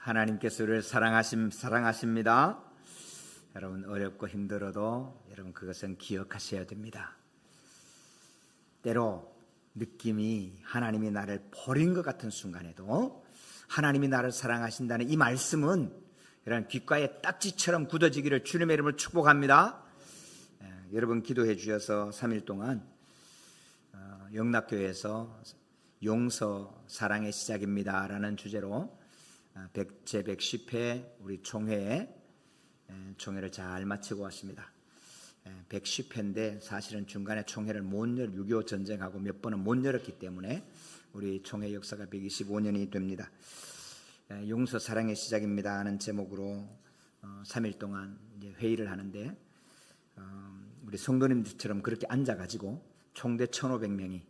하나님께서 우리를 사랑하십니다. 여러분 어렵고 힘들어도 여러분 그것은 기억하셔야 됩니다. 때로 느낌이 하나님이 나를 버린 것 같은 순간에도 하나님이 나를 사랑하신다는 이 말씀은 여러분 귓가에 딱지처럼 굳어지기를 주님의 이름으로 축복합니다. 여러분 기도해 주셔서 3일 동안 영락교회에서 용서 사랑의 시작입니다 라는 주제로 제110회 우리 총회를 잘 마치고 왔습니다. 110회인데 사실은 중간에 총회를 못 6.25 전쟁하고 몇 번은 못 열었기 때문에 우리 총회 역사가 125년이 됩니다. 용서 사랑의 시작입니다 하는 제목으로 3일 동안 이제 회의를 하는데 우리 성도님들처럼 그렇게 앉아가지고 총대 1,500명이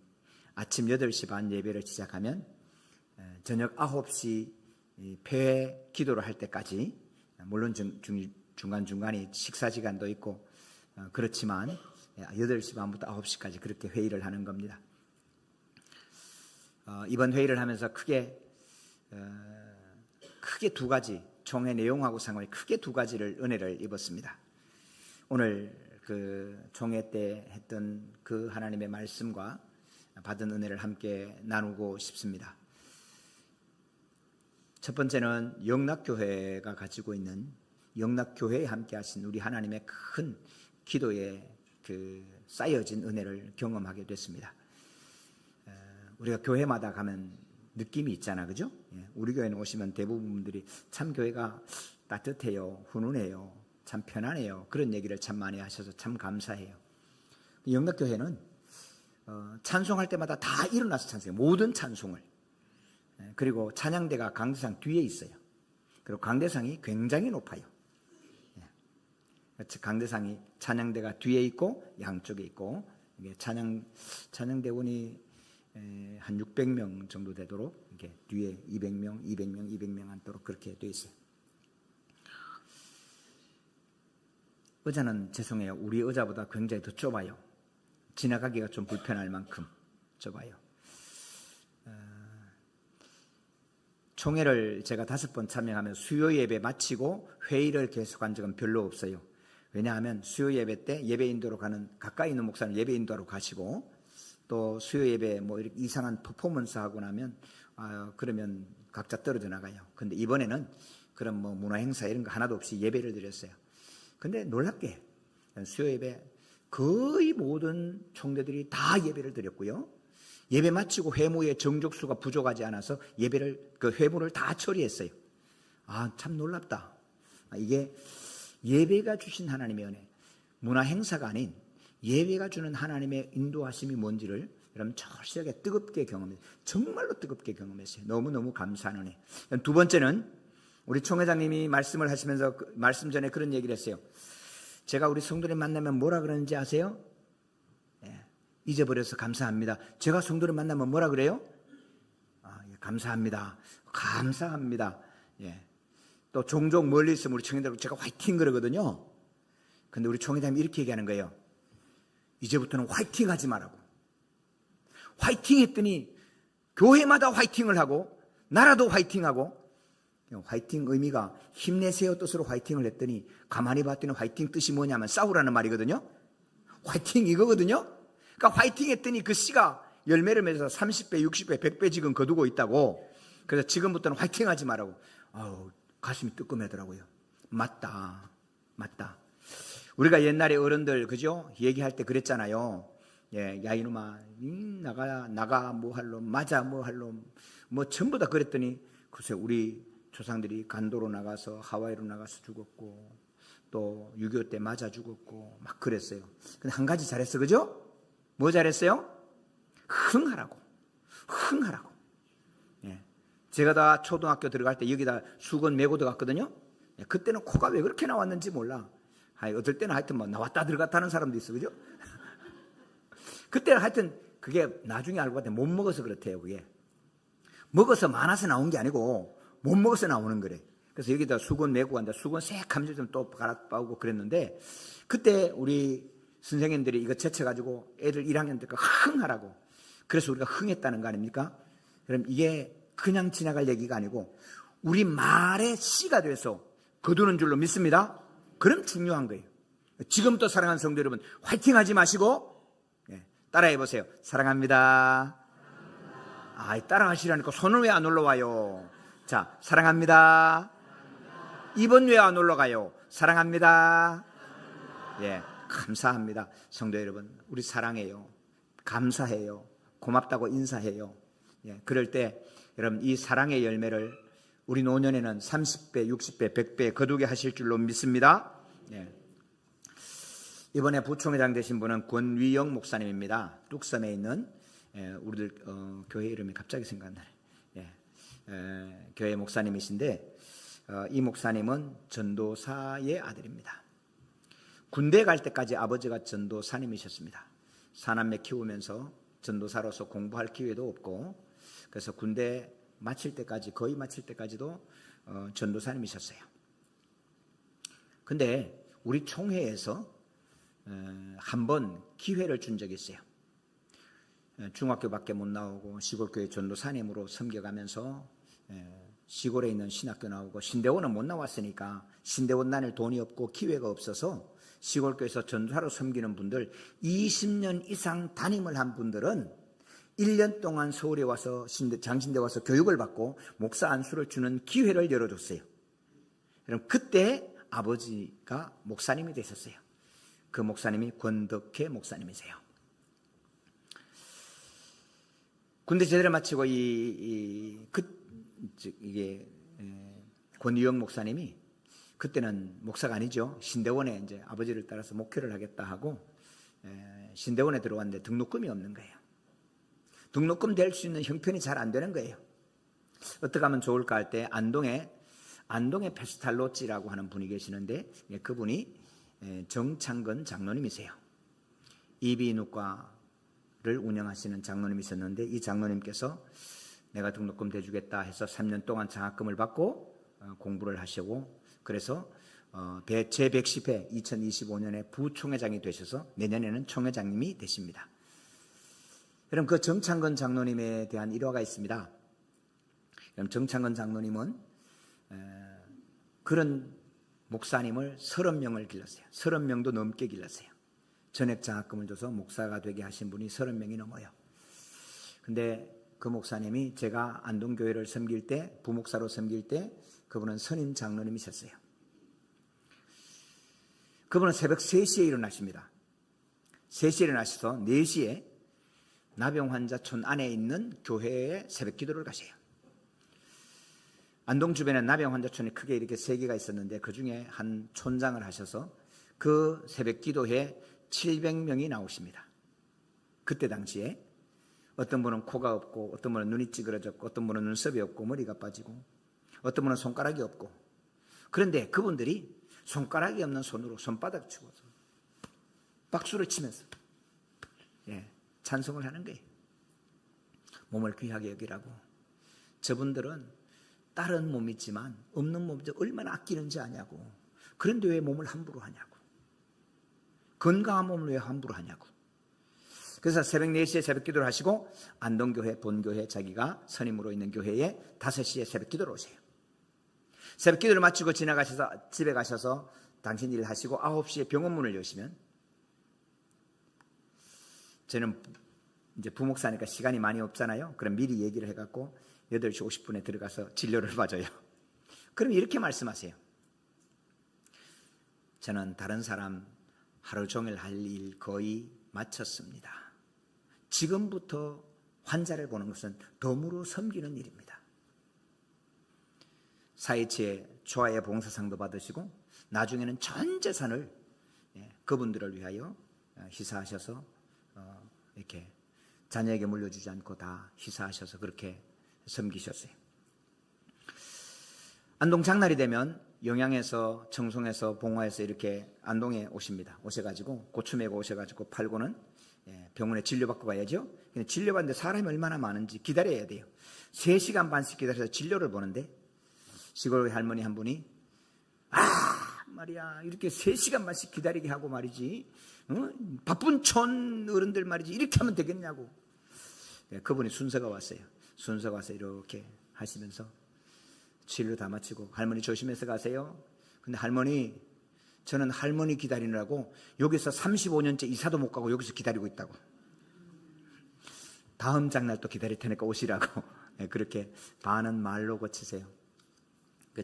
아침 8시 반 예배를 시작하면 저녁 9시 폐회 기도를 할 때까지, 물론 중간중간에 식사시간도 있고 그렇지만 8시 반부터 9시까지 그렇게 회의를 하는 겁니다. 이번 회의를 하면서 크게 두 가지, 총회 내용하고 상관이 크게 두 가지를 은혜를 입었습니다. 오늘 그 총회 때 했던 그 하나님의 말씀과 받은 은혜를 함께 나누고 싶습니다. 첫 번째는 영락교회가 가지고 있는, 영락교회에 함께 하신 우리 하나님의 큰 기도에 쌓여진 은혜를 경험하게 됐습니다. 우리가 교회마다 가면 느낌이 있잖아, 그죠? 우리 교회는 오시면 대부분 분들이 참 교회가 따뜻해요, 훈훈해요, 참 편안해요, 그런 얘기를 참 많이 하셔서 참 감사해요. 영락교회는 찬송할 때마다 다 일어나서 찬송해요. 모든 찬송을. 그리고 찬양대가 강대상 뒤에 있어요. 그리고 강대상이 굉장히 높아요. 강대상이 찬양대가 뒤에 있고 양쪽에 있고, 이게 찬양대원이 한 600명 정도 되도록 이렇게 뒤에 200명 앉도록 그렇게 되어 있어요. 의자는 죄송해요. 우리 의자보다 굉장히 더 좁아요. 지나가기가 좀 불편할 만큼 좁아요. 총회를 제가 5번 참여하면 수요 예배 마치고 회의를 계속한 적은 별로 없어요. 왜냐하면 수요 예배 때 예배 인도로 가는, 가까이 있는 목사는 예배 인도하러 가시고, 또 수요 예배 뭐 이렇게 이상한 퍼포먼스 하고 나면 그러면 각자 떨어져 나가요. 근데 이번에는 그런 뭐 문화 행사 이런 거 하나도 없이 예배를 드렸어요. 근데 놀랍게 수요 예배 거의 모든 총대들이 다 예배를 드렸고요. 예배 마치고 회무의 정족수가 부족하지 않아서 회무를 다 처리했어요. 참 놀랍다. 이게 예배가 주신 하나님의 은혜, 문화 행사가 아닌 예배가 주는 하나님의 인도하심이 뭔지를 여러분 절실하게 뜨겁게 경험했어요. 정말로 뜨겁게 경험했어요. 너무너무 감사한 은혜. 두 번째는 우리 총회장님이 말씀을 하시면서 말씀 전에 그런 얘기를 했어요. 제가 우리 성도님 만나면 뭐라 그러는지 아세요? 잊어버려서 감사합니다. 제가 성도를 만나면 뭐라 그래요? 감사합니다. 감사합니다. 또 종종 멀리 있으면 우리 총회장님 제가 화이팅 그러거든요. 근데 우리 총회장님이 이렇게 얘기하는 거예요. 이제부터는 화이팅 하지 말라고. 화이팅 했더니 교회마다 화이팅을 하고 나라도 화이팅하고, 화이팅 의미가 힘내세요 뜻으로 화이팅을 했더니 가만히 봤더니 화이팅 뜻이 뭐냐면 싸우라는 말이거든요. 화이팅 이거거든요. 그러니까 화이팅 했더니 그 씨가 열매를 맺어서 30배, 60배, 100배 지금 거두고 있다고. 그래서 지금부터는 화이팅 하지 말라고. 가슴이 뜨끔하더라고요. 맞다. 우리가 옛날에 어른들 그죠? 얘기할 때 그랬잖아요. 야 이놈아, 나가 뭐 할로, 맞아 뭐 할로, 뭐 전부 다 그랬더니 글쎄 우리 조상들이 간도로 나가서 하와이로 나가서 죽었고, 또 6.25 때 맞아 죽었고 막 그랬어요. 근데 한 가지 잘했어, 그죠? 뭐 잘했어요? 흥하라고. 제가 다 초등학교 들어갈 때 여기다 수건 메고 들어갔거든요. 그때는 코가 왜 그렇게 나왔는지 몰라. 어떨 때는 하여튼 뭐 나왔다 들어갔다 하는 사람도 있어, 그죠? 그때는 하여튼 그게 나중에 알고 봤더니 못 먹어서 그렇대요. 그게 먹어서 많아서 나온 게 아니고 못 먹어서 나오는 거래. 그래서 여기다 수건 메고 간다. 수건 새카면서 좀 또 갈아빠우고 그랬는데, 그때 우리 선생님들이 이거 제쳐가지고 애들 1학년 때 흥하라고. 그래서 우리가 흥했다는 거 아닙니까? 그럼 이게 그냥 지나갈 얘기가 아니고 우리 말의 씨가 돼서 거두는 줄로 믿습니다. 그럼 중요한 거예요. 지금부터 사랑하는 성도 여러분, 화이팅 하지 마시고 따라해 보세요. 사랑합니다. 따라하시라니까 손은 왜 안 올라와요? 자, 사랑합니다. 입은 왜 안 올라가요? 사랑합니다. 감사합니다. 성도 여러분, 우리 사랑해요. 감사해요. 고맙다고 인사해요. 그럴 때 여러분, 이 사랑의 열매를 우리 노년에는 30배, 60배, 100배 거두게 하실 줄로 믿습니다. 이번에 부총회장 되신 분은 권위영 목사님입니다. 뚝섬에 있는 우리들 교회 이름이 갑자기 생각나네. 교회 목사님이신데 이 목사님은 전도사의 아들입니다. 군대 갈 때까지 아버지가 전도사님이셨습니다. 사남매 키우면서 전도사로서 공부할 기회도 없고, 그래서 군대 마칠 때까지, 거의 마칠 때까지도 전도사님이셨어요. 근데 우리 총회에서 한 번 기회를 준 적이 있어요. 중학교밖에 못 나오고 시골교회 전도사님으로 섬겨가면서 시골에 있는 신학교 나오고, 신대원은 못 나왔으니까 신대원 다닐 돈이 없고 기회가 없어서 시골교회에서 전도사로 섬기는 분들, 20년 이상 담임을 한 분들은 1년 동안 서울에 와서 장신대 와서 교육을 받고 목사 안수를 주는 기회를 열어줬어요. 그럼 그때 아버지가 목사님이 되셨어요. 그 목사님이 권덕혜 목사님이세요. 군대 제대를 마치고 이게 권유영 목사님이, 그때는 목사가 아니죠. 신대원에 이제 아버지를 따라서 목회를 하겠다 하고 신대원에 들어왔는데 등록금이 없는 거예요. 등록금 될 수 있는 형편이 잘 안 되는 거예요. 어떻게 하면 좋을까 할 때 안동에 페스탈로찌라고 하는 분이 계시는데, 그분이 정창근 장로님이세요. 이비인후과를 운영하시는 장로님이셨는데, 이 장로님께서 내가 등록금 대주겠다 해서 3년 동안 장학금을 받고 공부를 하시고, 그래서 제110회 2025년에 부총회장이 되셔서 내년에는 총회장님이 되십니다. 그럼 그 정창근 장로님에 대한 일화가 있습니다. 그럼 정창근 장로님은 그런 목사님을 30명을 길렀어요. 30명도 넘게 길렀어요. 전액 장학금을 줘서 목사가 되게 하신 분이 30명이 넘어요. 근데 그 목사님이 제가 안동교회를 섬길 때, 부목사로 섬길 때 그분은 선임 장로님이셨어요. 그분은 새벽 3시에 일어나십니다. 3시에 일어나셔서 4시에 나병 환자촌 안에 있는 교회에 새벽 기도를 가세요. 안동 주변에 나병 환자촌이 크게 이렇게 3개가 있었는데, 그 중에 한 촌장을 하셔서 그 새벽 기도에 700명이 나오십니다. 그때 당시에 어떤 분은 코가 없고, 어떤 분은 눈이 찌그러졌고, 어떤 분은 눈썹이 없고 머리가 빠지고, 어떤 분은 손가락이 없고, 그런데 그분들이 손가락이 없는 손으로 손바닥 치고서 박수를 치면서 찬송을 하는 거예요. 몸을 귀하게 여기라고. 저분들은 다른 몸이지만 없는 몸도 얼마나 아끼는지 아냐고. 그런데 왜 몸을 함부로 하냐고. 건강한 몸을 왜 함부로 하냐고. 그래서 새벽 4시에 새벽 기도를 하시고, 안동교회 본교회 자기가 선임으로 있는 교회에 5시에 새벽 기도를 오세요. 새벽 기도를 마치고 지나가셔서 집에 가셔서 당신 일을 하시고 9시에 병원문을 여시면, 저는 이제 부목사니까 시간이 많이 없잖아요. 그럼 미리 얘기를 해갖고 8시 50분에 들어가서 진료를 받아요. 그럼 이렇게 말씀하세요. 저는 다른 사람 하루 종일 할 일 거의 마쳤습니다. 지금부터 환자를 보는 것은 덤으로 섬기는 일입니다. 사이치에 초아의 봉사상도 받으시고, 나중에는 전 재산을 그분들을 위하여 희사하셔서 이렇게 자녀에게 물려주지 않고 다 희사하셔서 그렇게 섬기셨어요. 안동 장날이 되면 영양에서, 청송에서, 봉화에서 이렇게 안동에 오십니다. 오셔가지고 고추 메고 오셔가지고 팔고는 병원에 진료받고 가야죠. 근데 진료받는데 사람이 얼마나 많은지 기다려야 돼요. 3시간 반씩 기다려서 진료를 보는데, 시골 할머니 한 분이 말이야, 이렇게 3시간 반씩 기다리게 하고 말이지, 바쁜 촌 어른들 말이지 이렇게 하면 되겠냐고. 그분이 순서가 왔어요. 순서가 와서 이렇게 하시면서 진료 다 마치고 할머니 조심해서 가세요. 근데 할머니, 저는 할머니 기다리느라고 여기서 35년째 이사도 못 가고 여기서 기다리고 있다고. 다음 장날 또 기다릴 테니까 오시라고. 네, 그렇게 반은 말로 고치세요.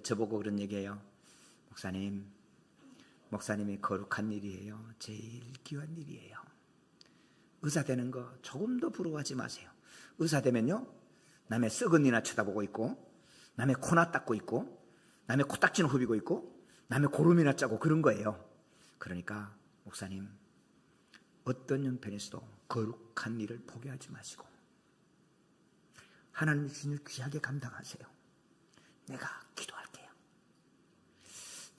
저보고 그런 얘기해요. 목사님이 거룩한 일이에요. 제일 귀한 일이에요. 의사 되는 거 조금도 부러워하지 마세요. 의사 되면요, 남의 썩은 이나 쳐다보고 있고, 남의 코나 닦고 있고, 남의 코딱지는 후비고 있고, 남의 고름이나 짜고 그런 거예요. 그러니까 목사님, 어떤 형편에서도 거룩한 일을 포기하지 마시고 하나님의 주님을 귀하게 감당하세요. 내가 기도할게요.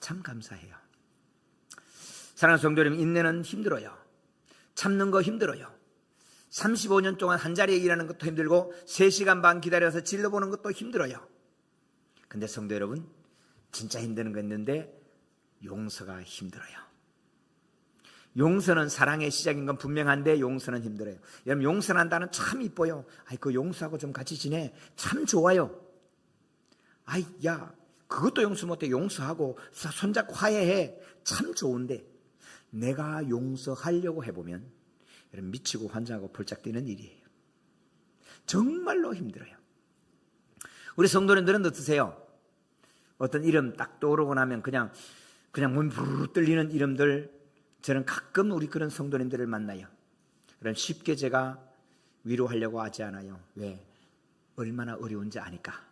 참 감사해요. 사랑하는 성도 여러분, 인내는 힘들어요. 참는 거 힘들어요. 35년 동안 한 자리에 일하는 것도 힘들고 3시간 반 기다려서 질러보는 것도 힘들어요. 근데 성도 여러분, 진짜 힘드는 거 있는데 용서가 힘들어요. 용서는 사랑의 시작인 건 분명한데 용서는 힘들어요. 여러분, 용서한다는 참 이뻐요. 그 용서하고 좀 같이 지내, 참 좋아요. 야, 그것도 용서 못해. 용서하고 손잡고 화해해, 참 좋은데 내가 용서하려고 해보면 여러분, 미치고 환장하고 벌짝 뛰는 일이에요. 정말로 힘들어요. 우리 성도님들은 어떠세요? 어떤 이름 딱 떠오르고 나면 그냥 몸이 부르르 떨리는 이름들, 저는 가끔 우리 그런 성도님들을 만나요. 그럼 쉽게 제가 위로하려고 하지 않아요. 왜? 얼마나 어려운지 아니까.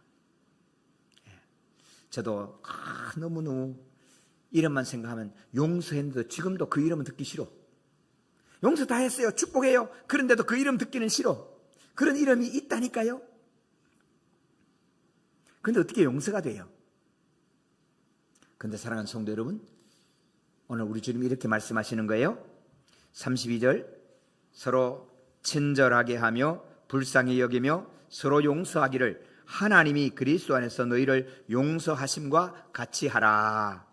저도 너무너무 이름만 생각하면 용서했는데 지금도 그 이름은 듣기 싫어. 용서 다 했어요. 축복해요. 그런데도 그 이름 듣기는 싫어. 그런 이름이 있다니까요. 근데 어떻게 용서가 돼요? 근데 사랑하는 성도 여러분, 오늘 우리 주님이 이렇게 말씀하시는 거예요. 32절, 서로 친절하게 하며 불쌍히 여기며 서로 용서하기를 하나님이 그리스도 안에서 너희를 용서하심과 같이 하라.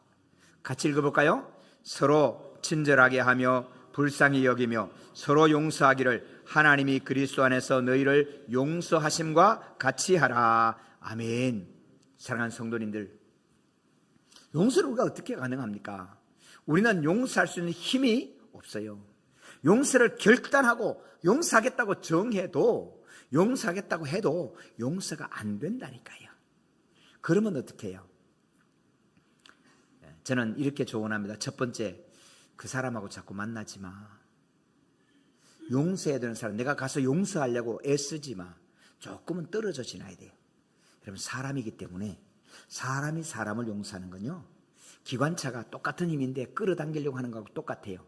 같이 읽어볼까요? 서로 친절하게 하며 불쌍히 여기며 서로 용서하기를 하나님이 그리스도 안에서 너희를 용서하심과 같이 하라. 아멘. 사랑하는 성도님들, 용서를 우리가 어떻게 가능합니까? 우리는 용서할 수 있는 힘이 없어요. 용서를 결단하고 용서하겠다고 정해도, 용서하겠다고 해도 용서가 안 된다니까요. 그러면 어떻게 해요? 저는 이렇게 조언합니다. 첫 번째, 그 사람하고 자꾸 만나지 마. 용서해야 되는 사람, 내가 가서 용서하려고 애쓰지 마. 조금은 떨어져 지나야 돼요. 여러분, 사람이기 때문에 사람이 사람을 용서하는 건요, 기관차가 똑같은 힘인데 끌어당기려고 하는 거하고 똑같아요.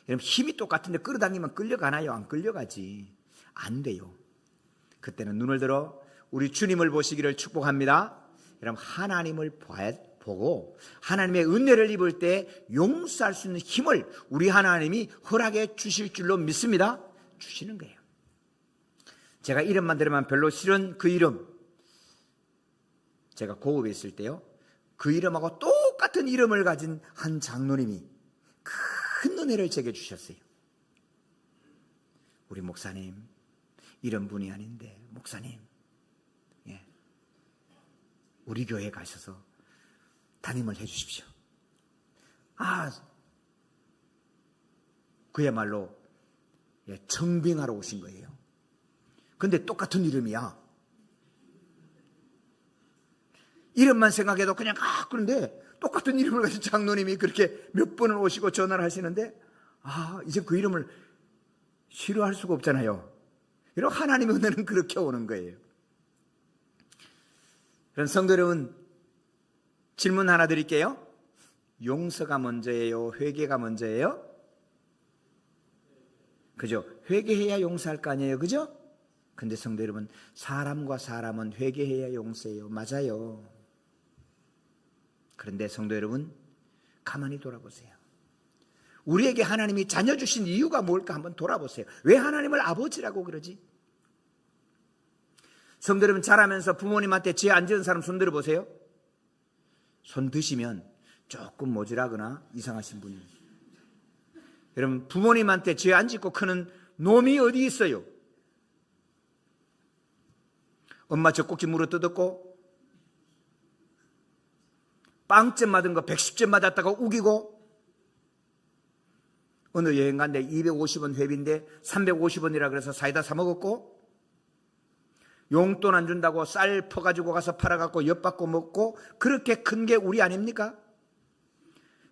여러분, 힘이 똑같은데 끌어당기면 끌려가나요? 안 끌려가지. 안 돼요. 그때는 눈을 들어 우리 주님을 보시기를 축복합니다. 여러분, 하나님을 보고 하나님의 은혜를 입을 때 용서할 수 있는 힘을 우리 하나님이 허락해 주실 줄로 믿습니다. 주시는 거예요. 제가 이름만 들으면 별로 싫은 그 이름, 제가 고급에 있을 때요, 그 이름하고 똑같은 이름을 가진 한 장로님이 큰 은혜를 제게 주셨어요. 우리 목사님, 이런 분이 아닌데 목사님, 우리 교회에 가셔서 담임을 해 주십시오. 그야말로 청빙하러 오신 거예요. 근데 똑같은 이름이야. 이름만 생각해도 그냥 그런데 똑같은 이름을 가진 장로님이 그렇게 몇 번을 오시고 전화를 하시는데 이제 그 이름을 싫어할 수가 없잖아요. 이런 하나님의 은혜는 그렇게 오는 거예요. 그런 성도 여러분, 질문 하나 드릴게요. 용서가 먼저예요? 회개가 먼저예요? 그죠? 회개해야 용서할 거 아니에요? 그죠? 근데 성도 여러분, 사람과 사람은 회개해야 용서해요. 맞아요. 그런데 성도 여러분, 가만히 돌아보세요. 우리에게 하나님이 자녀 주신 이유가 뭘까 한번 돌아보세요. 왜 하나님을 아버지라고 그러지? 성도 여러분, 자라면서 부모님한테 죄 안 지은 사람 손 들어보세요. 손 드시면 조금 모질하거나 이상하신 분이. 여러분, 부모님한테 죄 안 짓고 크는 놈이 어디 있어요? 엄마 젖꼭지 물어뜯었고 빵점 맞은 거 110점 맞았다고 우기고, 어느 여행 갔는데 250원 회비인데 350원이라 그래서 사이다 사 먹었고, 용돈 안 준다고 쌀 퍼가지고 가서 팔아갖고 엿받고 먹고, 그렇게 큰 게 우리 아닙니까?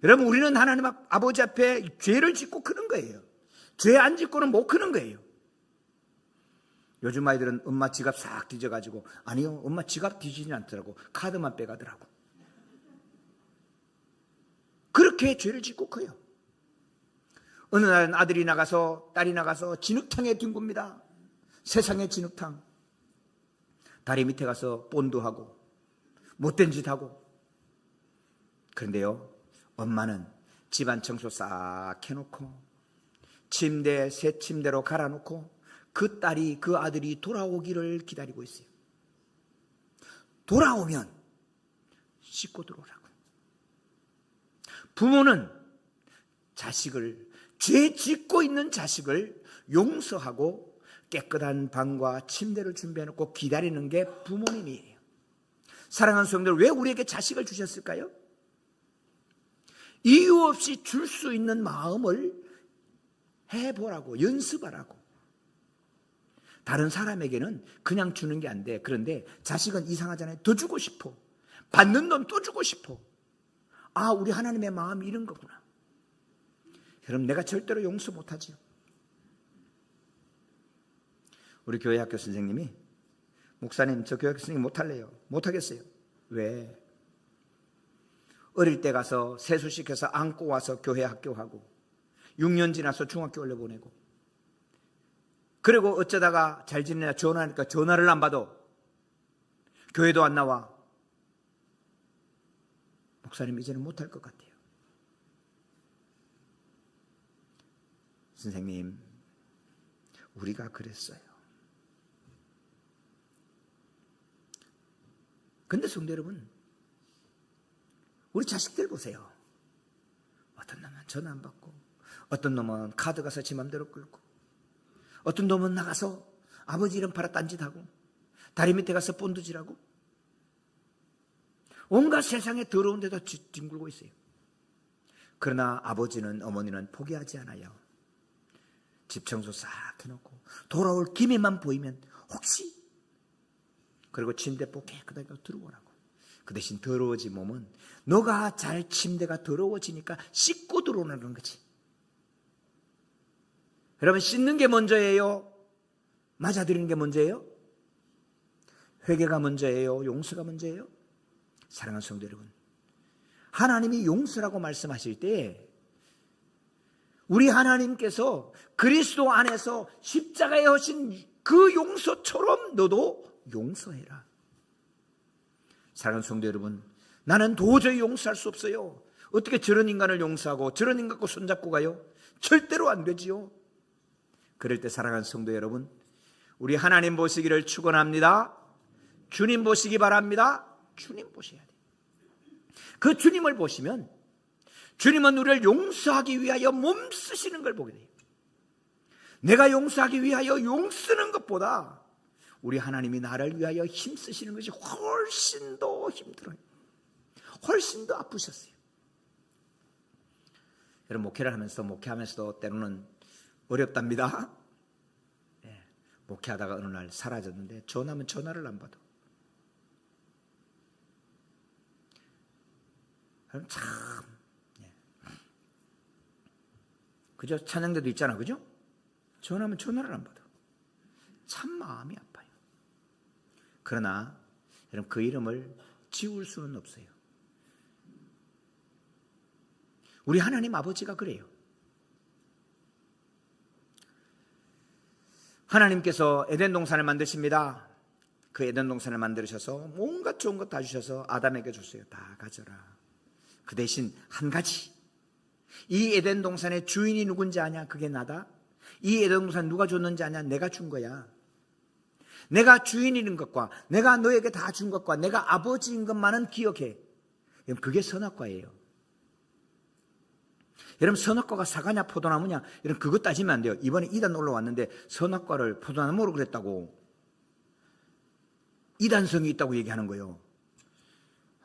여러분, 우리는 하나님 아버지 앞에 죄를 짓고 크는 거예요. 죄 안 짓고는 못 크는 거예요. 요즘 아이들은 엄마 지갑 싹 뒤져가지고, 아니요, 엄마 지갑 뒤지지 않더라고. 카드만 빼가더라고. 그렇게 죄를 짓고 커요. 어느 날은 아들이 나가서, 딸이 나가서 진흙탕에 뒹굽니다. 세상의 진흙탕. 다리 밑에 가서 본드하고 못된 짓 하고. 그런데요, 엄마는 집안 청소 싹 해놓고 침대 새 침대로 갈아놓고 그 딸이, 그 아들이 돌아오기를 기다리고 있어요. 돌아오면 씻고 들어오라고. 부모는 자식을, 죄 짓고 있는 자식을 용서하고 깨끗한 방과 침대를 준비해놓고 기다리는 게 부모님이에요. 사랑하는 성도들, 왜 우리에게 자식을 주셨을까요? 이유 없이 줄 수 있는 마음을 해보라고, 연습하라고. 다른 사람에게는 그냥 주는 게 안 돼. 그런데 자식은 이상하잖아요. 더 주고 싶어. 받는 놈 또 주고 싶어. 아, 우리 하나님의 마음이 이런 거구나. 여러분, 내가 절대로 용서 못하지요. 우리 교회 학교 선생님이, 목사님, 저 교회 학교 선생님 못할래요. 못하겠어요. 왜? 어릴 때 가서 세수시켜서 안고 와서 교회 학교하고 6년 지나서 중학교 올려보내고, 그리고 어쩌다가 잘 지내냐 전화하니까 전화를 안 받아. 교회도 안 나와. 목사님, 이제는 못할 것 같아요. 선생님, 우리가 그랬어요. 근데 성도 여러분, 우리 자식들 보세요. 어떤 놈은 전화 안 받고, 어떤 놈은 카드 가서 지 맘대로 끌고, 어떤 놈은 나가서 아버지 이름 팔아 딴짓하고, 다리 밑에 가서 본드질하고, 온갖 세상에 더러운 데도 뒹굴고 있어요. 그러나 아버지는, 어머니는 포기하지 않아요. 집 청소 싹 해놓고 돌아올 기미만 보이면 혹시, 그리고 침대포 깨끗하게 들어오라고. 그 대신 더러워진 몸은 너가 잘 침대가 더러워지니까 씻고 들어오는 거지. 여러분, 씻는 게 먼저예요? 맞아들이는 게 먼저예요? 회개가 먼저예요? 용서가 먼저예요? 사랑하는 성도 여러분, 하나님이 용서라고 말씀하실 때 우리 하나님께서 그리스도 안에서 십자가에 하신 그 용서처럼 너도 용서해라. 사랑하는 성도 여러분, 나는 도저히 용서할 수 없어요. 어떻게 저런 인간을 용서하고 저런 인간 갖고 손잡고 가요? 절대로 안 되지요. 그럴 때 사랑하는 성도 여러분, 우리 하나님 보시기를 축원합니다. 주님 보시기 바랍니다. 주님 보셔야 돼요. 그 주님을 보시면 주님은 우리를 용서하기 위하여 몸 쓰시는 걸 보게 돼요. 내가 용서하기 위하여 용 쓰는 것보다 우리 하나님이 나를 위하여 힘 쓰시는 것이 훨씬 더 힘들어요. 훨씬 더 아프셨어요. 여러분, 목회하면서도 때로는 어렵답니다. 네, 목회하다가 어느 날 사라졌는데 전화하면 전화를 안 받아. 참, 네. 그죠? 찬양대도 있잖아, 그죠? 전화하면 전화를 안 받아. 참 마음이 아파요. 그러나 여러분, 그 이름을 지울 수는 없어요. 우리 하나님 아버지가 그래요. 하나님께서 에덴 동산을 만드십니다. 그 에덴 동산을 만드셔서 온갖 좋은 것 다 주셔서 아담에게 줬어요. 다 가져라. 그 대신 한 가지, 이 에덴 동산의 주인이 누군지 아냐? 그게 나다. 이 에덴 동산 누가 줬는지 아냐? 내가 준 거야. 내가 주인인 것과 내가 너에게 다 준 것과 내가 아버지인 것만은 기억해. 그게 선악과예요. 여러분, 선악과가 사과냐 포도나무냐, 이런 그거 따지면 안 돼요. 이번에 이단 놀러 왔는데 선악과를 포도나무로 그랬다고, 이단성이 있다고 얘기하는 거예요.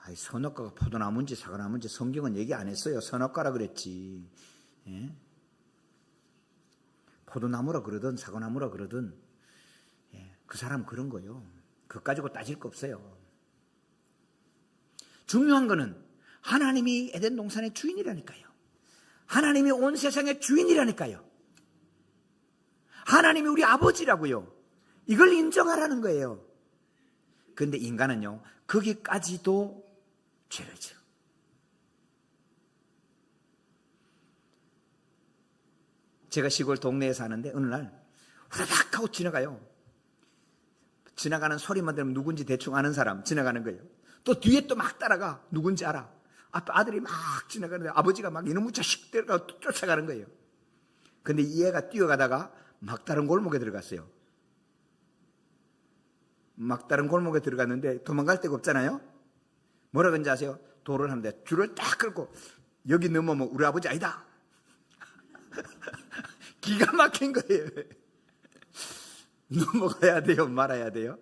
아이, 선악과가 포도나무인지 사과나무인지 성경은 얘기 안 했어요. 선악과라 그랬지. 예? 포도나무라 그러든 사과나무라 그러든 그 사람 그런 거요. 그거 가지고 따질 거 없어요. 중요한 거는 하나님이 에덴 동산의 주인이라니까요. 하나님이 온 세상의 주인이라니까요. 하나님이 우리 아버지라고요. 이걸 인정하라는 거예요. 그런데 인간은요, 거기까지도 죄를 지어. 제가 시골 동네에 사는데 어느 날 후다닥 하고 지나가요. 지나가는 소리만 들으면 누군지 대충 아는 사람 지나가는 거예요. 또 뒤에 또 막 따라가. 누군지 알아. 앞에 아들이 막 지나가는데 아버지가 막 이놈의 자식 데려가 쫓아가는 거예요. 근데 이 애가 뛰어가다가 막다른 골목에 들어갔어요. 막다른 골목에 들어갔는데 도망갈 데가 없잖아요. 뭐라 그런지 아세요? 도를 하는데 줄을 딱 끌고 여기 넘어오면 우리 아버지 아니다. 기가 막힌 거예요. 넘어가야 돼요? 말아야 돼요?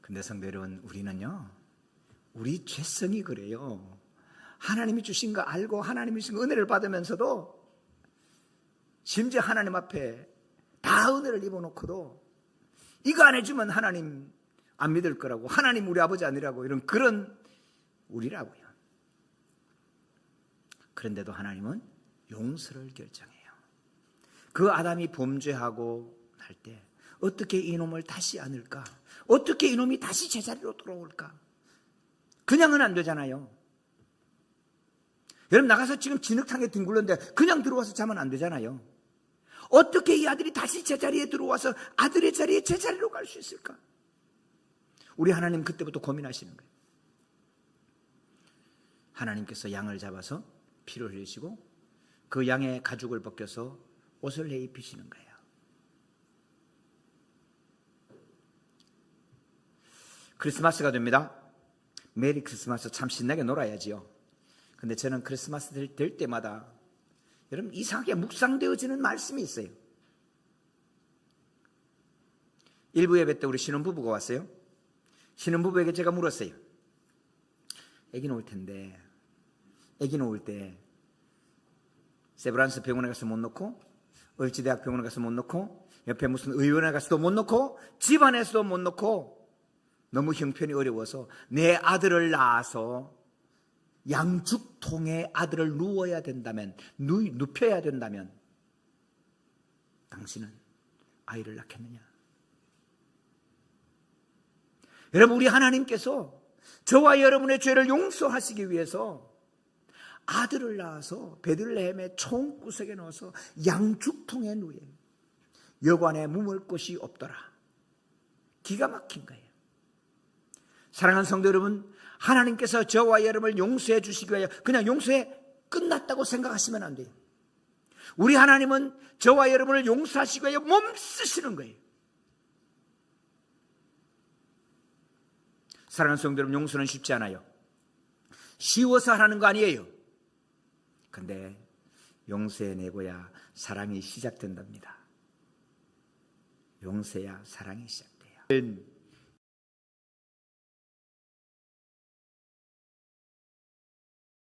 근데 성도 여러분, 우리는요, 우리 죄성이 그래요. 하나님이 주신 거 알고 하나님이 주신 은혜를 받으면서도 심지어 하나님 앞에 다 은혜를 입어놓고도 이거 안 해주면 하나님 안 믿을 거라고, 하나님 우리 아버지 아니라고, 이런 그런 우리라고요. 그런데도 하나님은 용서를 결정해요. 그 아담이 범죄하고 날 때 어떻게 이놈을 다시 안을까? 어떻게 이놈이 다시 제자리로 돌아올까? 그냥은 안 되잖아요. 여러분, 나가서 지금 진흙탕에 뒹굴렀는데 그냥 들어와서 자면 안 되잖아요. 어떻게 이 아들이 다시 제자리에 들어와서 아들의 자리에 제자리로 갈 수 있을까? 우리 하나님 그때부터 고민하시는 거예요. 하나님께서 양을 잡아서 피를 흘리시고 그 양의 가죽을 벗겨서 옷을 내입히시는 거예요. 크리스마스가 됩니다. 메리 크리스마스, 참 신나게 놀아야지요. 근데 저는 크리스마스 될 때마다 여러분 이상하게 묵상되어지는 말씀이 있어요. 일부 예배 때 우리 신혼부부가 왔어요. 신혼부부에게 제가 물었어요. 아기는 올 텐데, 아기는 올 때 세브란스 병원에 가서 못 놓고, 을지대학 병원에 가서 못 놓고, 옆에 무슨 의원에 가서도 못 놓고, 집안에서도 못 놓고, 너무 형편이 어려워서 내 아들을 낳아서 양죽통에 아들을 누워야 된다면, 눕혀야 된다면 당신은 아이를 낳겠느냐? 여러분, 우리 하나님께서 저와 여러분의 죄를 용서하시기 위해서 아들을 낳아서 베들레헴의 총구석에 넣어서 양죽통에 누에 여관에 머물 곳이 없더라. 기가 막힌 거예요. 사랑하는 성도 여러분, 하나님께서 저와 여러분을 용서해 주시기 위하여 그냥 용서해 끝났다고 생각하시면 안 돼요. 우리 하나님은 저와 여러분을 용서하시기 위하여 몸쓰시는 거예요. 사랑하는 성도 여러분, 용서는 쉽지 않아요. 쉬워서 하는 거 아니에요. 근데 용서해내고야 사랑이 시작된답니다. 용서해야 사랑이 시작돼요.